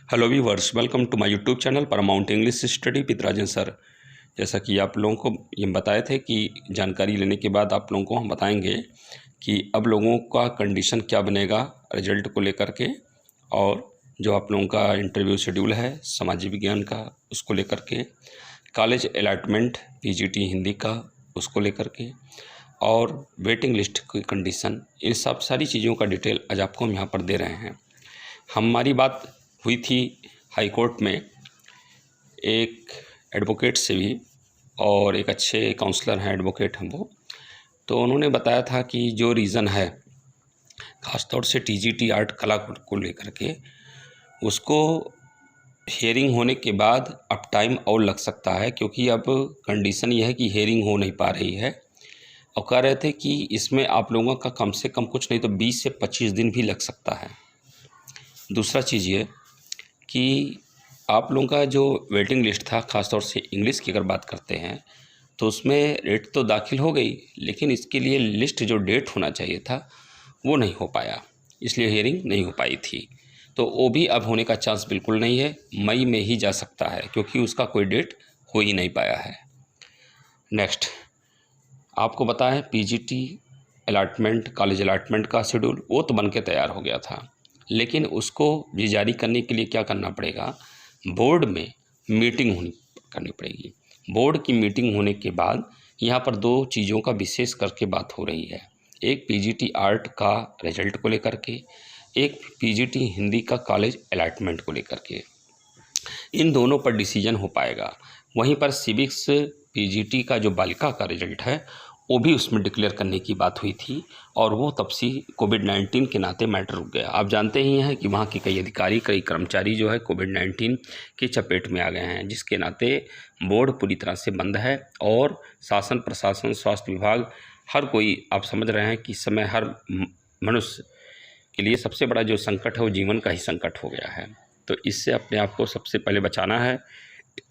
Hello viewers, welcome to my YouTube channel Paramount English study with Rajan sir. जैसा कि आप लोगों को ये बताए थे कि जानकारी लेने के बाद आप लोगों को हम बताएंगे कि अब लोगों का कंडीशन क्या बनेगा रिजल्ट को लेकर के, और जो आप लोगों का इंटरव्यू शेड्यूल है सामाजिक विज्ञान का उसको लेकर के, कॉलेज अलॉटमेंट पीजीटी हिंदी का उसको लेकर के, और वेटिंग लिस्ट की कंडीशन, इन सब सारी चीज़ों का डिटेल आज आपको हम यहाँ पर दे रहे हैं। हमारी बात हुई थी हाई कोर्ट में एक एडवोकेट से भी, और एक अच्छे काउंसलर हैं, एडवोकेट हैं वो। तो उन्होंने बताया था कि जो रीज़न है ख़ासतौर से टीजीटी आर्ट कला को लेकर के, उसको हेयरिंग होने के बाद अब टाइम और लग सकता है, क्योंकि अब कंडीशन ये है कि हेयरिंग हो नहीं पा रही है। और कह रहे थे कि इसमें आप लोगों का कम से कम कुछ नहीं तो 20 से 25 दिन भी लग सकता है। दूसरा चीज़ ये कि आप लोगों का जो वेटिंग लिस्ट था, ख़ासतौर से इंग्लिश की अगर बात करते हैं, तो उसमें डेट तो दाखिल हो गई, लेकिन इसके लिए लिस्ट जो डेट होना चाहिए था वो नहीं हो पाया, इसलिए हियरिंग नहीं हो पाई थी। तो वो भी अब होने का चांस बिल्कुल नहीं है, मई में ही जा सकता है, क्योंकि उसका कोई डेट हो ही नहीं पाया है। नेक्स्ट आपको बताएं, पीजीटी अलॉटमेंट, कॉलेज अलॉटमेंट का शेड्यूल वो तो बन के तैयार हो गया था, लेकिन उसको भी जारी करने के लिए क्या करना पड़ेगा, बोर्ड में मीटिंग करनी पड़ेगी। बोर्ड की मीटिंग होने के बाद यहाँ पर दो चीज़ों का विशेष करके बात हो रही है, एक पीजीटी आर्ट का रिजल्ट को लेकर के, एक पीजीटी हिंदी का कॉलेज अलॉटमेंट को लेकर के। इन दोनों पर डिसीजन हो पाएगा। वहीं पर सिविक्स पीजीटी का जो बालिका का रिजल्ट है वो भी उसमें डिक्लेयर करने की बात हुई थी, और वो तब से कोविड-19 के नाते मैटर रुक गया। आप जानते ही हैं कि वहाँ के कई अधिकारी, कई कर्मचारी जो है कोविड-19 की चपेट में आ गए हैं, जिसके नाते बोर्ड पूरी तरह से बंद है, और शासन प्रशासन, स्वास्थ्य विभाग, हर कोई, आप समझ रहे हैं कि इस समय हर मनुष्य के लिए सबसे बड़ा जो संकट है वो जीवन का ही संकट हो गया है। तो इससे अपने आप को सबसे पहले बचाना है,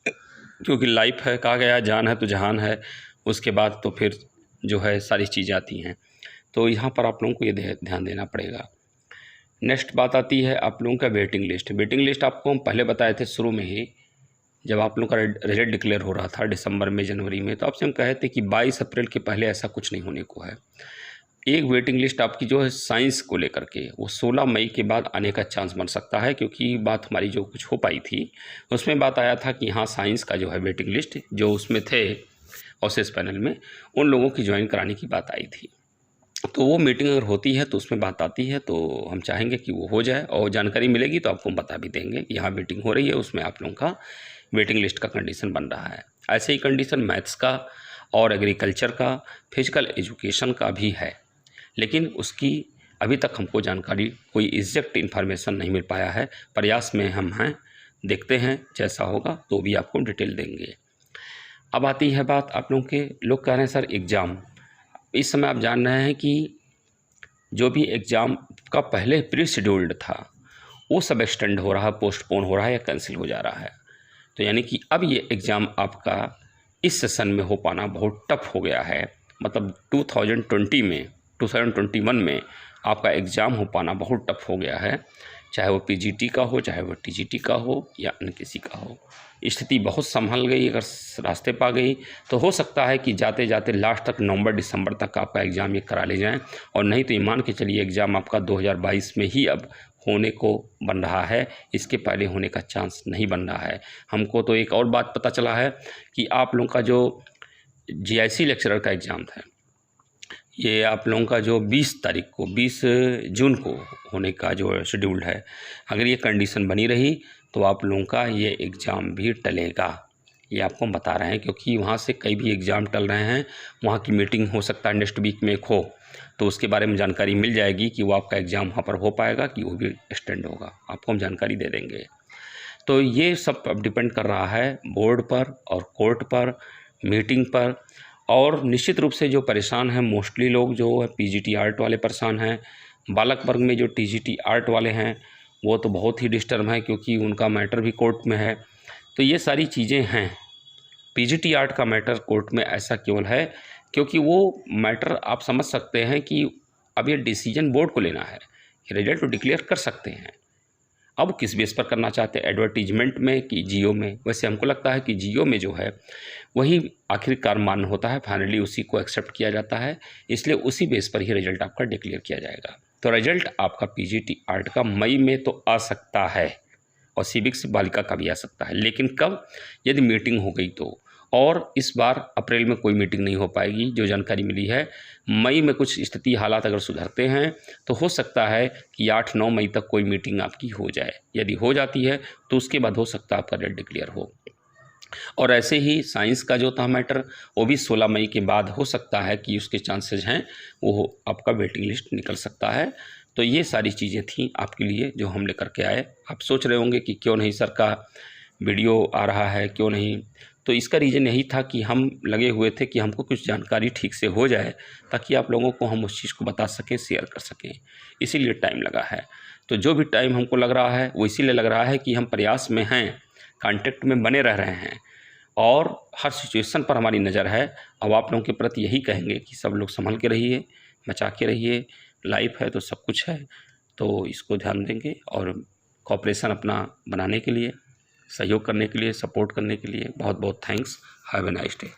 क्योंकि लाइफ है, कहा गया जान है तो जहान है, उसके बाद तो फिर जो है सारी चीज़ें आती हैं। तो यहाँ पर आप लोगों को ये ध्यान देना पड़ेगा। नेक्स्ट बात आती है आप लोगों का वेटिंग लिस्ट। वेटिंग लिस्ट आपको हम पहले बताए थे शुरू में ही, जब आप लोगों का रिजल्ट डिक्लेयर हो रहा था दिसंबर में, जनवरी में, तो आपसे हम कहे थे कि 22 अप्रैल के पहले ऐसा कुछ नहीं होने को है। एक वेटिंग लिस्ट आपकी जो है साइंस को लेकर के, वो 16 मई के बाद आने का चांस बन सकता है, क्योंकि बात हमारी जो कुछ हो पाई थी उसमें बात आया था कि हाँ, साइंस का जो है वेटिंग लिस्ट जो उसमें थे ऑसेस पैनल में, उन लोगों की ज्वाइन कराने की बात आई थी। तो वो मीटिंग अगर होती है तो उसमें बात आती है, तो हम चाहेंगे कि वो हो जाए, और जानकारी मिलेगी तो आपको हम बता भी देंगे कि यहाँ मीटिंग हो रही है, उसमें आप लोगों का वेटिंग लिस्ट का कंडीशन बन रहा है। ऐसे ही कंडीशन मैथ्स का और एग्रीकल्चर का, फिजिकल एजुकेशन का भी है, लेकिन उसकी अभी तक हमको जानकारी, कोई एग्जैक्ट इन्फॉर्मेशन नहीं मिल पाया है। प्रयास में हम हैं, देखते हैं जैसा होगा तो भी आपको डिटेल देंगे। अब आती है बात आप लोगों के, लोग कह रहे हैं सर एग्ज़ाम, इस समय आप जान रहे हैं कि जो भी एग्ज़ाम का पहले प्री शेड्यूल्ड था वो सब एक्सटेंड हो रहा है, पोस्टपोन हो रहा है या कैंसिल हो जा रहा है। तो यानी कि अब ये एग्ज़ाम आपका इस सेशन में हो पाना बहुत टफ हो गया है। मतलब 2021 में आपका एग्ज़ाम हो पाना बहुत टफ हो गया है, चाहे वो पीजीटी का हो, चाहे वो टीजीटी का हो, या अन्य किसी का हो। स्थिति बहुत संभल गई, अगर रास्ते पा गई तो हो सकता है कि जाते जाते लास्ट तक नवंबर दिसंबर तक आपका एग्ज़ाम ये करा ले जाएं, और नहीं तो ये मान के चलिए एग्ज़ाम आपका 2022 में ही अब होने को बन रहा है, इसके पहले होने का चांस नहीं बन रहा है। हमको तो एक और बात पता चला है कि आप लोगों का जो जीआईसी लेक्चरर का एग्ज़ाम था, ये आप लोगों का जो 20 तारीख को, 20 जून को होने का जो शेड्यूल्ड है, अगर ये कंडीशन बनी रही तो आप लोगों का ये एग्ज़ाम भी टलेगा। ये आपको हम बता रहे हैं, क्योंकि वहाँ से कई भी एग्ज़ाम टल रहे हैं, वहाँ की मीटिंग हो सकता है नेक्स्ट वीक में एक हो, तो उसके बारे में जानकारी मिल जाएगी कि वो आपका एग्ज़ाम वहाँ पर हो पाएगा कि वो भी एक्सटेंड होगा, आपको हम जानकारी दे देंगे। तो ये सब अब डिपेंड कर रहा है बोर्ड पर और कोर्ट पर, मीटिंग पर। और निश्चित रूप से जो परेशान हैं मोस्टली लोग जो है पीजीटी आर्ट वाले परेशान हैं। बालक वर्ग में जो टीजीटी आर्ट वाले हैं वो तो बहुत ही डिस्टर्ब हैं, क्योंकि उनका मैटर भी कोर्ट में है। तो ये सारी चीज़ें हैं। पीजीटी आर्ट का मैटर कोर्ट में ऐसा केवल है क्योंकि वो मैटर आप समझ सकते हैं कि अब ये डिसीजन बोर्ड को लेना है कि रिजल्ट तो डिक्लेयर कर सकते हैं, अब किस बेस पर करना चाहते हैं, एडवर्टीजमेंट में कि जियो में? वैसे हमको लगता है कि जियो में जो है वही आखिरकार मान्य होता है, फाइनली उसी को एक्सेप्ट किया जाता है, इसलिए उसी बेस पर ही रिजल्ट आपका डिक्लेयर किया जाएगा। तो रिजल्ट आपका पीजीटी आर्ट का मई में तो आ सकता है और सिविक्स बालिका का भी आ सकता है, लेकिन कब? यदि मीटिंग हो गई तो। और इस बार अप्रैल में कोई मीटिंग नहीं हो पाएगी, जो जानकारी मिली है। मई में कुछ स्थिति हालात अगर सुधरते हैं तो हो सकता है कि 8-9 मई तक कोई मीटिंग आपकी हो जाए। यदि हो जाती है तो उसके बाद हो सकता है आपका रिजल्ट डिक्लेयर हो। और ऐसे ही साइंस का जो था मैटर, वो भी 16 मई के बाद हो सकता है कि उसके चांसेस हैं, वो आपका वेटिंग लिस्ट निकल सकता है। तो ये सारी चीज़ें थी आपके लिए जो हम लेकर के आए। आप सोच रहे होंगे कि क्यों नहीं सर का वीडियो आ रहा है, क्यों नहीं? तो इसका रीज़न यही था कि हम लगे हुए थे कि हमको कुछ जानकारी ठीक से हो जाए, ताकि आप लोगों को हम उस चीज़ को बता सकें, शेयर कर सकें, इसीलिए टाइम लगा है। तो जो भी टाइम हमको लग रहा है वो इसीलिए लग रहा है कि हम प्रयास में हैं, कांटेक्ट में बने रह रहे हैं और हर सिचुएशन पर हमारी नज़र है। अब आप लोगों के प्रति यही कहेंगे कि सब लोग संभल के रहिए, बचा के रहिए, लाइफ है तो सब कुछ है, तो इसको ध्यान देंगे और कोऑपरेशन अपना बनाने के लिए, सहयोग करने के लिए, सपोर्ट करने के लिए बहुत बहुत thanks. Have a nice day.